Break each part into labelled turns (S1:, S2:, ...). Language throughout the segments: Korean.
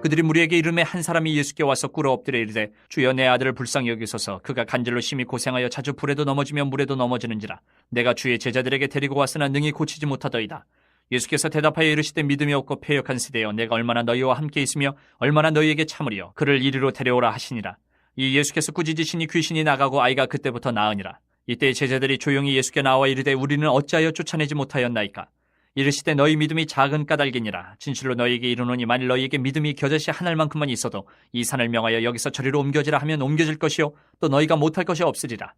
S1: 그들이 무리에게 이르매 한 사람이 예수께 와서 꿇어 엎드려 이르되 주여 내 아들을 불쌍히 여기소서. 그가 간절로 심히 고생하여 자주 불에도 넘어지며 물에도 넘어지는지라. 내가 주의 제자들에게 데리고 왔으나 능히 고치지 못하더이다. 예수께서 대답하여 이르시되 믿음이 없고 패역한 세대여, 내가 얼마나 너희와 함께 있으며 얼마나 너희에게 참으리요. 그를 이리로 데려오라 하시니라. 이 예수께서 꾸짖으시니 귀신이 나가고 아이가 그때부터 나으니라. 이때 제자들이 조용히 예수께 나와 이르되 우리는 어찌하여 쫓아내지 못하였나이까. 이르시되 너희 믿음이 작은 까닭이니라. 진실로 너희에게 이르노니 만일 너희에게 믿음이 겨자씨 한 알만큼만 있어도 이 산을 명하여 여기서 저리로 옮겨지라 하면 옮겨질 것이요 또 너희가 못할 것이 없으리라.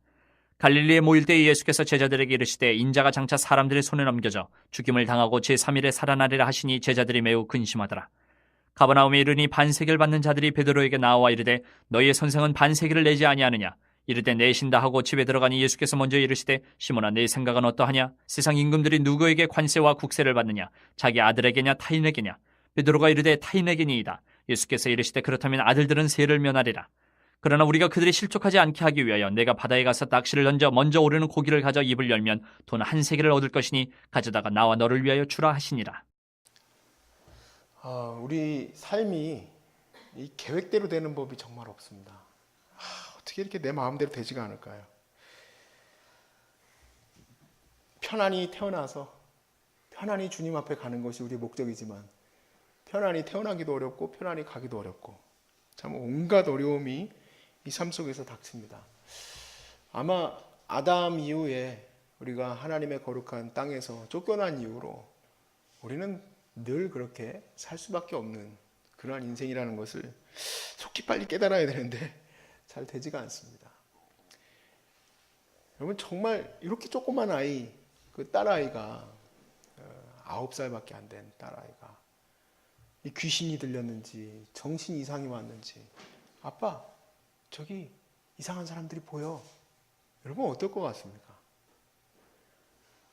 S1: 갈릴리에 모일 때에 예수께서 제자들에게 이르시되 인자가 장차 사람들의 손에 넘겨져 죽임을 당하고 제3일에 살아나리라 하시니 제자들이 매우 근심하더라. 가버나움에 이르니 반세계를 받는 자들이 베드로에게 나와 이르되 너희의 선생은 반세계를 내지 아니하느냐. 이르되 내신다 하고 집에 들어가니 예수께서 먼저 이르시되 시몬아 내 생각은 어떠하냐. 세상 임금들이 누구에게 관세와 국세를 받느냐. 자기 아들에게냐 타인에게냐. 베드로가 이르되 타인에게니이다. 예수께서 이르시되 그렇다면 아들들은 세를 면하리라. 그러나 우리가 그들이 실족하지 않게 하기 위하여 내가 바다에 가서 낚시를 던져 먼저 오르는 고기를 가져 입을 열면 돈 한 세겔을 얻을 것이니 가져다가 나와 너를 위하여 주라 하시니라.
S2: 우리 삶이 이 계획대로 되는 법이 정말 없습니다. 어떻게 이렇게 내 마음대로 되지가 않을까요? 편안히 태어나서 편안히 주님 앞에 가는 것이 우리의 목적이지만 편안히 태어나기도 어렵고 편안히 가기도 어렵고 참 온갖 어려움이 이 삶 속에서 닥칩니다. 아마 아담 이후에 우리가 하나님의 거룩한 땅에서 쫓겨난 이후로 우리는 늘 그렇게 살 수밖에 없는 그러한 인생이라는 것을 속히 빨리 깨달아야 되는데 잘 되지가 않습니다. 여러분 정말 이렇게 조그만 아이, 그 딸아이가 9살밖에 안 된 딸아이가 이 귀신이 들렸는지 정신 이상이 왔는지 아빠 저기 이상한 사람들이 보여. 여러분 어떨 것 같습니까?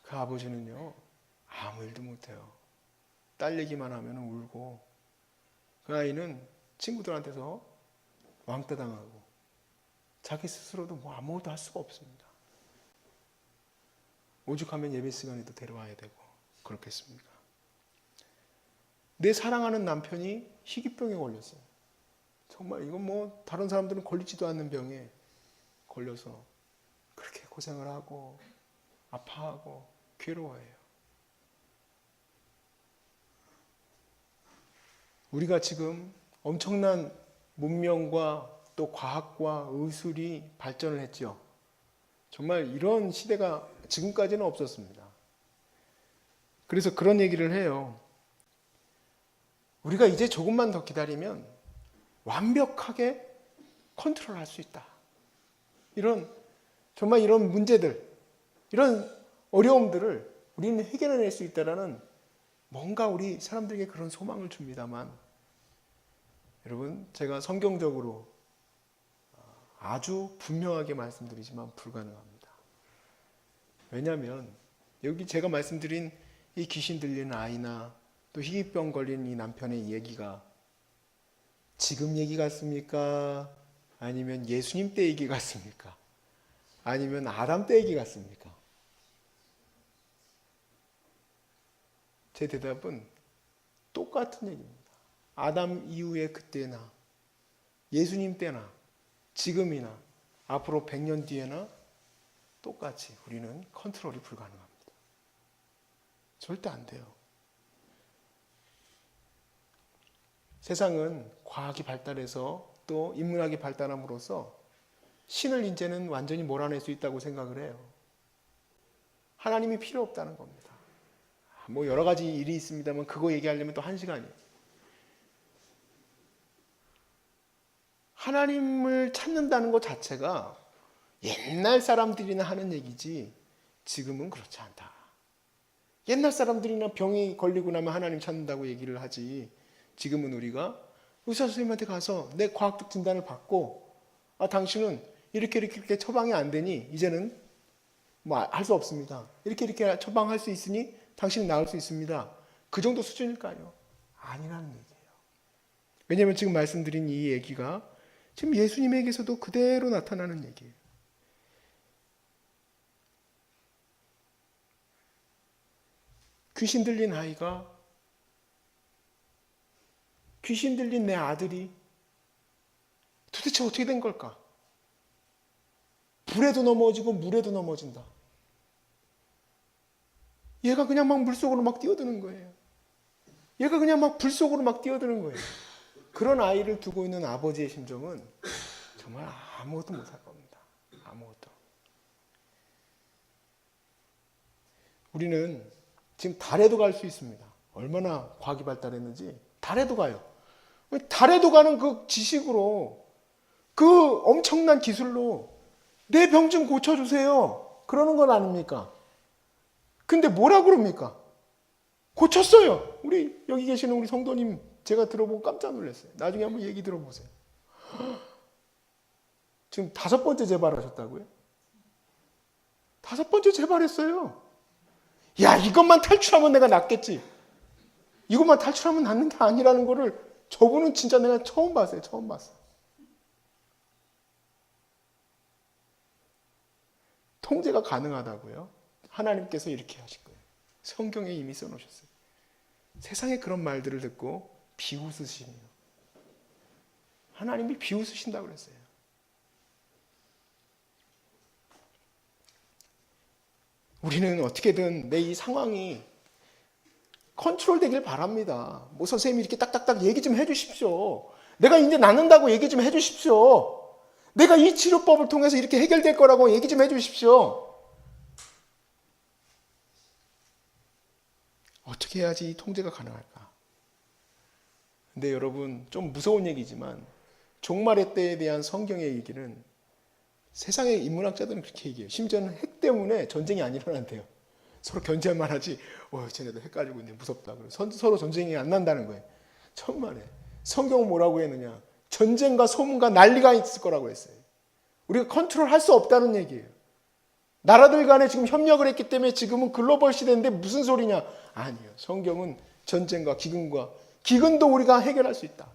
S2: 그 아버지는요 아무 일도 못해요. 딸 얘기만 하면 울고 그 아이는 친구들한테서 왕따 당하고 자기 스스로도 뭐 아무것도 할 수가 없습니다. 오죽하면 예배 시간에도 데려와야 되고 그렇겠습니까? 내 사랑하는 남편이 희귀병에 걸렸어요. 정말 이건 뭐 다른 사람들은 걸리지도 않는 병에 걸려서 그렇게 고생을 하고 아파하고 괴로워해요. 우리가 지금 엄청난 문명과 또 과학과 의술이 발전을 했죠. 정말 이런 시대가 지금까지는 없었습니다. 그래서 그런 얘기를 해요. 우리가 이제 조금만 더 기다리면 완벽하게 컨트롤할 수 있다. 정말 이런 문제들, 이런 어려움들을 우리는 해결해낼 수 있다라는 뭔가 우리 사람들에게 그런 소망을 줍니다만 여러분 제가 성경적으로 아주 분명하게 말씀드리지만 불가능합니다. 왜냐하면 여기 제가 말씀드린 이 귀신 들리는 아이나 또 희귀병 걸린 이 남편의 얘기가 지금 얘기 같습니까? 아니면 예수님 때 얘기 같습니까? 아니면 아담 때 얘기 같습니까? 제 대답은 똑같은 얘기입니다. 아담 이후의 그때나 예수님 때나 지금이나 앞으로 100년 뒤에나 똑같이 우리는 컨트롤이 불가능합니다. 절대 안 돼요. 세상은 과학이 발달해서 또 인문학이 발달함으로써 신을 이제는 완전히 몰아낼 수 있다고 생각을 해요. 하나님이 필요 없다는 겁니다. 뭐 여러 가지 일이 있습니다만 그거 얘기하려면 또 1시간이에요. 하나님을 찾는다는 것 자체가 옛날 사람들이나 하는 얘기지 지금은 그렇지 않다. 옛날 사람들이나 병이 걸리고 나면 하나님 찾는다고 얘기를 하지 지금은 우리가 의사 선생님한테 가서 내 과학적 진단을 받고 당신은 이렇게 처방이 안 되니 이제는 뭐 할 수 없습니다. 이렇게 처방할 수 있으니 당신은 나을 수 있습니다. 그 정도 수준일까요? 아니라는 얘기예요. 왜냐하면 지금 말씀드린 이 얘기가 지금 예수님에게서도 그대로 나타나는 얘기예요. 귀신 들린 아이가, 귀신 들린 내 아들이 도대체 어떻게 된 걸까? 불에도 넘어지고 물에도 넘어진다. 얘가 그냥 막 물속으로 막 뛰어드는 거예요. 얘가 그냥 막 불 속으로 막 뛰어드는 거예요. 그런 아이를 두고 있는 아버지의 심정은 정말 아무것도 못할 겁니다. 아무것도. 우리는 지금 달에도 갈 수 있습니다. 얼마나 과학이 발달했는지 달에도 가요. 달에도 가는 그 지식으로, 그 엄청난 기술로 내 병 좀 고쳐주세요. 그러는 건 아닙니까? 근데 뭐라 그럽니까? 고쳤어요. 우리 여기 계시는 우리 성도님 제가 들어보고 깜짝 놀랐어요. 나중에 한번 얘기 들어보세요. 지금 5번째 재발하셨다고요? 5번째 재발했어요. 야, 이것만 탈출하면 내가 낫겠지. 이것만 탈출하면 낫는 게 아니라는 거를 저분은 진짜 내가 처음 봤어요. 처음 봤어. 통제가 가능하다고요? 하나님께서 이렇게 하신 거예요. 성경에 이미 써놓으셨어요. 세상에 그런 말들을 듣고 비웃으시네요. 하나님이 비웃으신다고 그랬어요. 우리는 어떻게든 내 이 상황이 컨트롤 되길 바랍니다. 뭐 선생님이 이렇게 딱딱딱 얘기 좀 해주십시오. 내가 이제 낫는다고 얘기 좀 해주십시오. 내가 이 치료법을 통해서 이렇게 해결될 거라고 얘기 좀 해주십시오. 어떻게 해야지 이 통제가 가능할까? 근데 여러분, 좀 무서운 얘기지만 종말의 때에 대한 성경의 얘기는 세상의 인문학자들은 그렇게 얘기해요. 심지어는 핵 때문에 전쟁이 안 일어난대요. 서로 견제할만 하지. 쟤네들 핵 가지고 있네. 무섭다. 서로 전쟁이 안 난다는 거예요. 천만에. 성경은 뭐라고 했느냐? 전쟁과 소문과 난리가 있을 거라고 했어요. 우리가 컨트롤할 수 없다는 얘기예요. 나라들 간에 지금 협력을 했기 때문에 지금은 글로벌 시대인데 무슨 소리냐? 아니에요. 성경은 전쟁과 기근도 우리가 해결할 수 있다.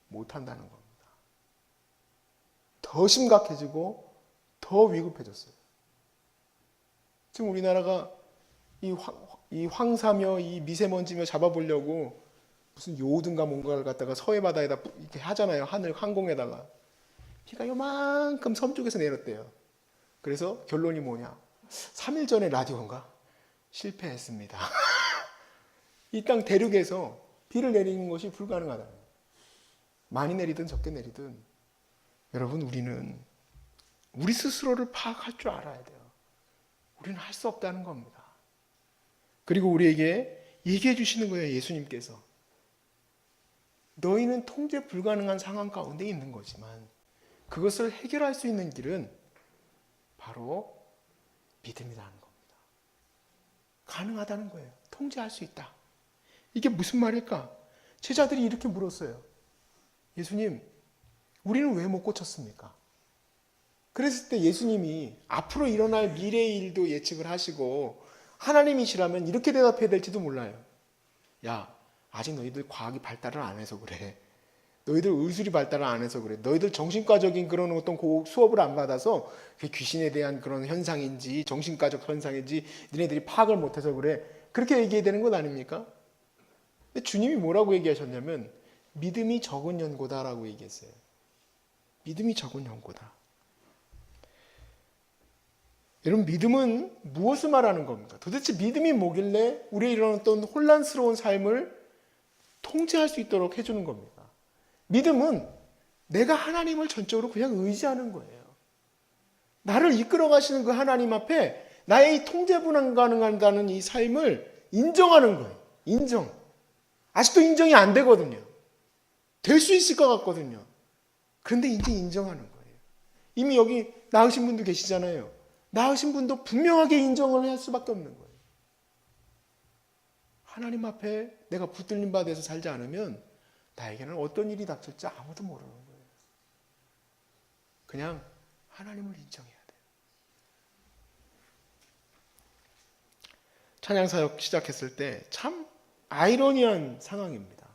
S2: 못한다는 겁니다. 더 심각해지고 더 위급해졌어요. 지금 우리나라가 이 황사며 이 미세먼지며 잡아보려고 무슨 요오든가 뭔가를 갖다가 서해 바다에다 이렇게 하잖아요. 하늘 항공에다가. 비가 요만큼 섬 쪽에서 내렸대요. 그래서 결론이 뭐냐? 3일 전에 라디오인가? 실패했습니다. 이 땅 대륙에서 비를 내리는 것이 불가능하다. 많이 내리든 적게 내리든 여러분, 우리는 우리 스스로를 파악할 줄 알아야 돼요. 우리는 할 수 없다는 겁니다. 그리고 우리에게 얘기해 주시는 거예요. 예수님께서. 너희는 통제 불가능한 상황 가운데 있는 거지만 그것을 해결할 수 있는 길은 바로 믿음이라는 겁니다. 가능하다는 거예요. 통제할 수 있다. 이게 무슨 말일까? 제자들이 이렇게 물었어요. 예수님, 우리는 왜 못 고쳤습니까? 그랬을 때 예수님이 앞으로 일어날 미래의 일도 예측을 하시고 하나님이시라면 이렇게 대답해야 될지도 몰라요. 야, 아직 너희들 과학이 발달을 안 해서 그래. 너희들 의술이 발달을 안 해서 그래. 너희들 정신과적인 그런 어떤 수업을 안 받아서 그게 귀신에 대한 그런 현상인지 정신과적 현상인지 너네들이 파악을 못해서 그래. 그렇게 얘기해야 되는 건 아닙니까? 근데 주님이 뭐라고 얘기하셨냐면 믿음이 적은 연고다라고 얘기했어요. 믿음이 적은 연고다. 여러분, 믿음은 무엇을 말하는 겁니까? 도대체 믿음이 뭐길래 우리의 이런 어떤 혼란스러운 삶을 통제할 수 있도록 해주는 겁니다. 믿음은 내가 하나님을 전적으로 그냥 의지하는 거예요. 나를 이끌어 가시는 그 하나님 앞에 나의 이 통제 불가능하다는 이 삶을 인정하는 거예요. 인정. 아직도 인정이 안 되거든요. 될 수 있을 것 같거든요. 그런데 이제 인정하는 거예요. 이미 여기 나으신 분도 계시잖아요. 나으신 분도 분명하게 인정을 할 수밖에 없는 거예요. 하나님 앞에 내가 붙들림 바 돼서 살지 않으면 나에게는 어떤 일이 닥칠지 아무도 모르는 거예요. 그냥 하나님을 인정해야 돼요. 찬양사역 시작했을 때 참 아이러니한 상황입니다.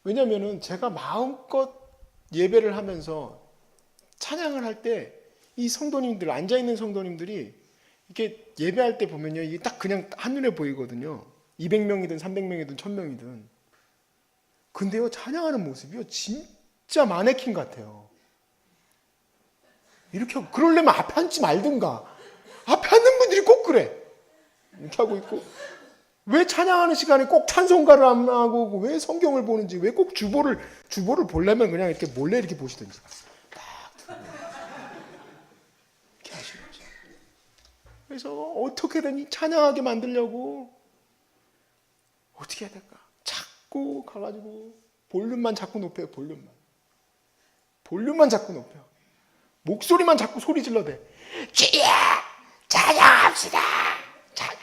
S2: 왜냐하면 제가 마음껏 예배를 하면서 찬양을 할 때 이 성도님들, 앉아있는 성도님들이 이게 예배할 때 보면요, 이게 딱 그냥 한눈에 보이거든요. 200명이든 300명이든 1000명이든. 근데요, 찬양하는 모습이요, 진짜 마네킹 같아요. 이렇게 하고, 그러려면 앞에 앉지 말든가. 앞에 앉는 분들이 꼭 그래. 이렇게 하고 있고. 왜 찬양하는 시간에 꼭 찬송가를 안 하고, 왜 성경을 보는지, 왜 꼭 주보를 보려면 그냥 이렇게 몰래 이렇게 보시든지. 이렇게 하시는 거죠. 그래서 어떻게든 이 찬양하게 만들려고 어떻게 해야 될까? 자꾸 가가지고 볼륨만 자꾸 높여요. 볼륨만 자꾸 높여. 목소리만 자꾸 소리 질러대. 주여 찬양합시다. 찬양.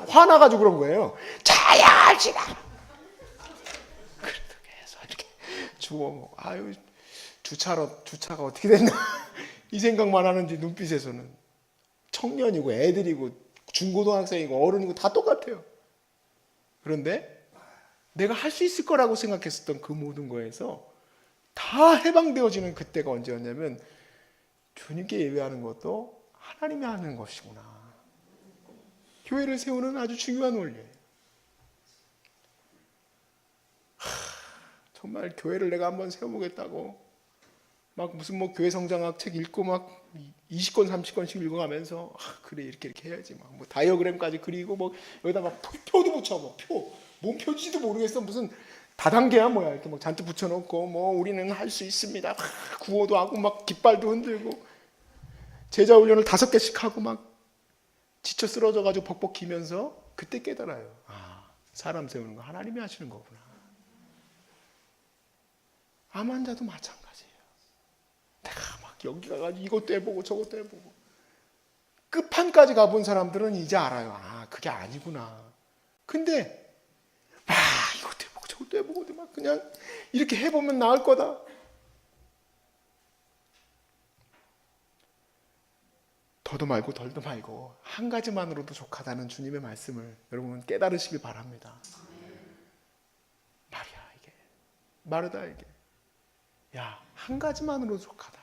S2: 화나가지고 그런 거예요. 찬양합시다. 그래도 계속 이렇게 주워. 아유, 주차가 어떻게 됐나 이 생각만 하는지 눈빛에서는 청년이고 애들이고 중고등학생이고 어른이고 다 똑같아요. 그런데 내가 할 수 있을 거라고 생각했었던 그 모든 거에서 다 해방되어지는 그때가 언제였냐면 주님께 예배하는 것도 하나님이 하는 것이구나. 교회를 세우는 아주 중요한 원리예요. 정말 교회를 내가 한번 세워보겠다고 막 무슨 뭐 교회 성장학 책 읽고 막 20권 30권씩 읽어가면서 그래 이렇게 해야지 막 뭐 다이어그램까지 그리고 뭐 여기다 막 표도 붙여 뭐 뭔 표지도 모르겠어 무슨 다단계야 뭐야 이렇게 막 잔뜩 붙여놓고 뭐 우리는 할 수 있습니다 막 구호도 하고 막 깃발도 흔들고 제자 훈련을 5개씩 하고 막 지쳐 쓰러져가지고 벅벅 기면서 그때 깨달아요. 사람 세우는 거 하나님이 하시는 거구나. 암 환자도 마찬가지예요. 내가 막 여기 가가지고 이것도 해보고 저것도 해보고 끝판까지 가본 사람들은 이제 알아요. 그게 아니구나. 근데 이것도 해보고 저것도 해보고 막 그냥 이렇게 해보면 나을 거다. 더도 말고 덜도 말고 한 가지만으로도 족하다는 주님의 말씀을 여러분 깨달으시길 바랍니다. 말이야 이게 마르다 이게 한 가지만으로도 족하다.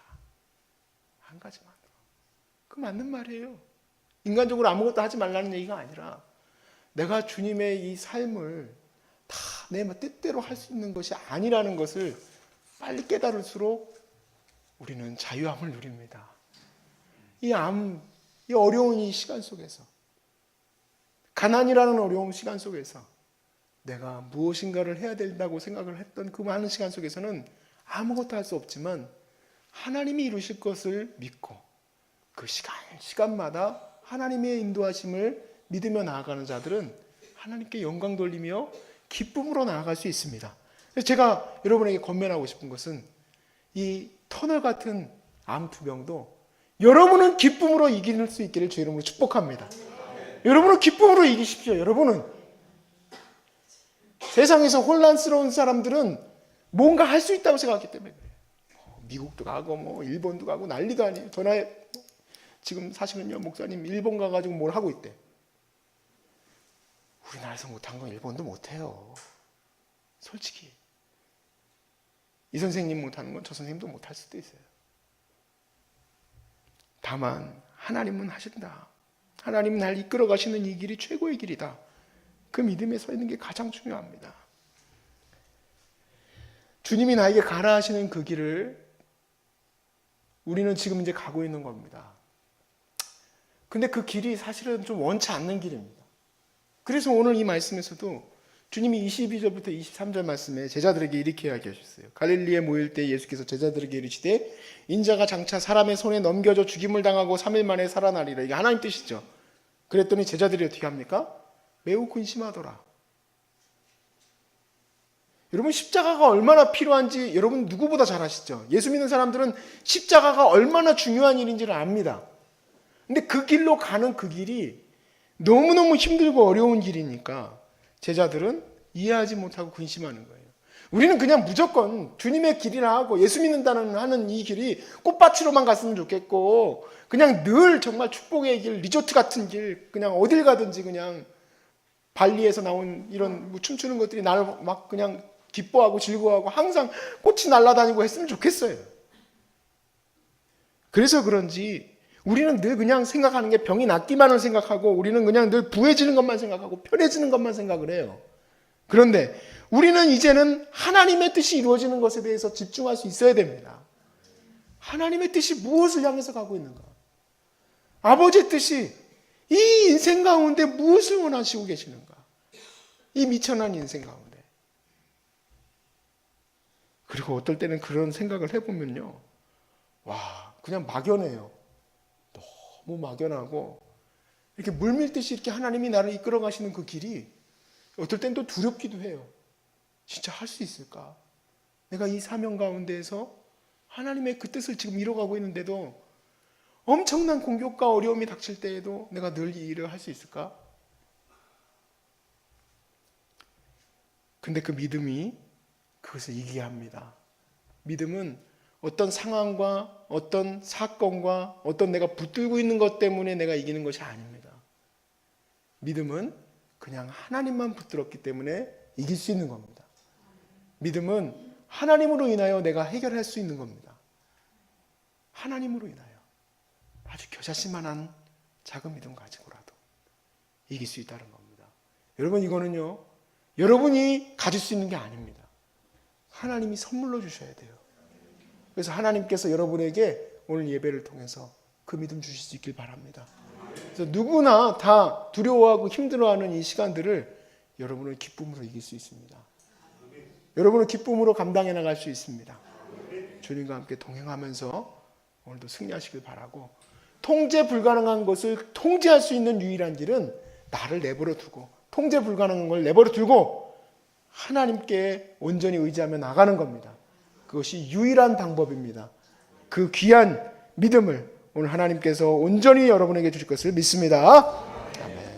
S2: 한 가지만으로. 그 맞는 말이에요. 인간적으로 아무것도 하지 말라는 얘기가 아니라 내가 주님의 이 삶을 다 내 뜻대로 할 수 있는 것이 아니라는 것을 빨리 깨달을수록 우리는 자유함을 누립니다. 이 어려운 이 시간 속에서 가난이라는 어려운 시간 속에서 내가 무엇인가를 해야 된다고 생각을 했던 그 많은 시간 속에서는 아무것도 할 수 없지만 하나님이 이루실 것을 믿고 그 시간마다 하나님의 인도하심을 믿으며 나아가는 자들은 하나님께 영광 돌리며 기쁨으로 나아갈 수 있습니다. 그래서 제가 여러분에게 권면하고 싶은 것은 이 터널 같은 암 투병도 여러분은 기쁨으로 이길 수 있기를 주 이름으로 축복합니다. 여러분은 기쁨으로 이기십시오. 여러분은 세상에서 혼란스러운 사람들은 뭔가 할 수 있다고 생각하기 때문에 그래요. 미국도 가고 뭐 일본도 가고 난리도 아니에요. 전화해 지금 사실은요 목사님 일본 가가지고 뭘 하고 있대. 우리나라에서 못한 건 일본도 못해요. 솔직히 이 선생님 못하는 건 저 선생님도 못할 수도 있어요. 다만 하나님은 하신다. 하나님 날 이끌어 가시는 이 길이 최고의 길이다. 그 믿음에 서 있는 게 가장 중요합니다. 주님이 나에게 가라 하시는 그 길을 우리는 지금 이제 가고 있는 겁니다. 근데 그 길이 사실은 좀 원치 않는 길입니다. 그래서 오늘 이 말씀에서도 주님이 22절부터 23절 말씀에 제자들에게 이렇게 이야기하셨어요. 갈릴리에 모일 때 예수께서 제자들에게 이르시되 인자가 장차 사람의 손에 넘겨져 죽임을 당하고 3일 만에 살아나리라. 이게 하나님 뜻이죠. 그랬더니 제자들이 어떻게 합니까? 매우 근심하더라. 여러분 십자가가 얼마나 필요한지 여러분 누구보다 잘 아시죠? 예수 믿는 사람들은 십자가가 얼마나 중요한 일인지를 압니다. 근데 그 길로 가는 그 길이 너무너무 힘들고 어려운 길이니까 제자들은 이해하지 못하고 근심하는 거예요. 우리는 그냥 무조건 주님의 길이라 하고 예수 믿는다는 하는 이 길이 꽃밭으로만 갔으면 좋겠고 그냥 늘 정말 축복의 길, 리조트 같은 길 그냥 어딜 가든지 그냥 발리에서 나온 이런 뭐 춤추는 것들이 나를 막 그냥 기뻐하고 즐거워하고 항상 꽃이 날아다니고 했으면 좋겠어요. 그래서 그런지 우리는 늘 그냥 생각하는 게 병이 낫기만을 생각하고 우리는 그냥 늘 부해지는 것만 생각하고 편해지는 것만 생각을 해요. 그런데 우리는 이제는 하나님의 뜻이 이루어지는 것에 대해서 집중할 수 있어야 됩니다. 하나님의 뜻이 무엇을 향해서 가고 있는가? 아버지의 뜻이 이 인생 가운데 무엇을 원하시고 계시는가? 이 미천한 인생 가운데. 그리고 어떨 때는 그런 생각을 해보면요. 와, 그냥 막연해요. 너무 막연하고 이렇게 물밀듯이 이렇게 하나님이 나를 이끌어 가시는 그 길이 어떨 땐 또 두렵기도 해요. 진짜 할 수 있을까? 내가 이 사명 가운데에서 하나님의 그 뜻을 지금 이뤄가고 있는데도 엄청난 공격과 어려움이 닥칠 때에도 내가 늘 이 일을 할 수 있을까? 근데 그 믿음이 그것을 이기게 합니다. 믿음은 어떤 상황과 어떤 사건과 어떤 내가 붙들고 있는 것 때문에 내가 이기는 것이 아닙니다. 믿음은 그냥 하나님만 붙들었기 때문에 이길 수 있는 겁니다. 믿음은 하나님으로 인하여 내가 해결할 수 있는 겁니다. 하나님으로 인하여 아주 겨자씨만한 작은 믿음 가지고라도 이길 수 있다는 겁니다. 여러분, 이거는요, 여러분이 가질 수 있는 게 아닙니다. 하나님이 선물로 주셔야 돼요. 그래서 하나님께서 여러분에게 오늘 예배를 통해서 그 믿음 주실 수 있길 바랍니다. 그래서 누구나 다 두려워하고 힘들어하는 이 시간들을 여러분을 기쁨으로 이길 수 있습니다. 여러분을 기쁨으로 감당해 나갈 수 있습니다. 주님과 함께 동행하면서 오늘도 승리하시길 바라고, 통제 불가능한 것을 통제할 수 있는 유일한 길은 나를 내버려 두고, 통제 불가능한 걸 내버려 두고 하나님께 온전히 의지하며 나가는 겁니다. 그것이 유일한 방법입니다. 그 귀한 믿음을 오늘 하나님께서 온전히 여러분에게 주실 것을 믿습니다. 아멘.